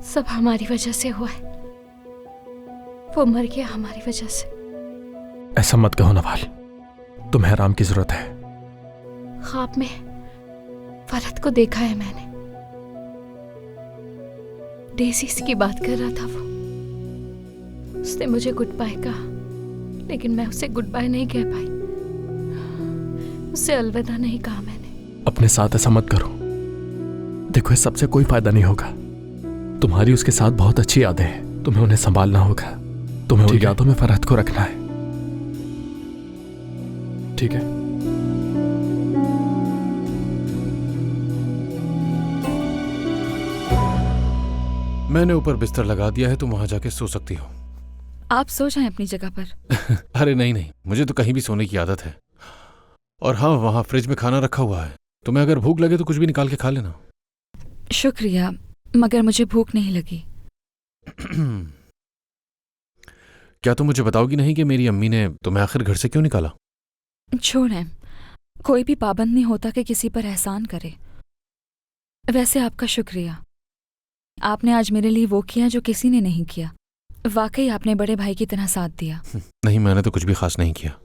सब हमारी वजह से हुआ है। वो मर गया हमारी वजह से। ऐसा मत कहो नवाल, तुम्हें आराम की जरूरत है। ख्वाब में फरहत को देखा है मैंने। डेज़ी की बात कर रहा था वो। उसने मुझे गुड बाय कहा, लेकिन मैं उसे गुड बाय नहीं कह पाई। उसे अलविदा नहीं कहा मैंने। अपने साथ ऐसा मत करो। देखो, इस सबसे कोई फायदा नहीं होगा। तुम्हारी उसके साथ बहुत अच्छी यादें हैं, तुम्हें उन्हें संभालना होगा। तुम्हें उन यादों में फरहत को रखना है। ठीक है? मैंने ऊपर बिस्तर लगा दिया है, तुम वहां जाके सो सकती हो। आप सो जाएं अपनी जगह पर। अरे नहीं नहीं, मुझे तो कहीं भी सोने की आदत है। और हाँ, वहां फ्रिज में खाना रखा हुआ है, तुम्हें अगर भूख लगे तो कुछ भी निकाल के खा लेना। शुक्रिया, मगर मुझे भूख नहीं लगी। क्या तुम मुझे बताओगी नहीं कि मेरी अम्मी ने तुम्हें आखिर घर से क्यों निकाला? छोड़ें, कोई भी पाबंद नहीं होता कि किसी पर एहसान करे। वैसे आपका शुक्रिया, आपने आज मेरे लिए वो किया जो किसी ने नहीं किया। वाकई आपने बड़े भाई की तरह साथ दिया। नहीं, मैंने तो कुछ भी खास नहीं किया।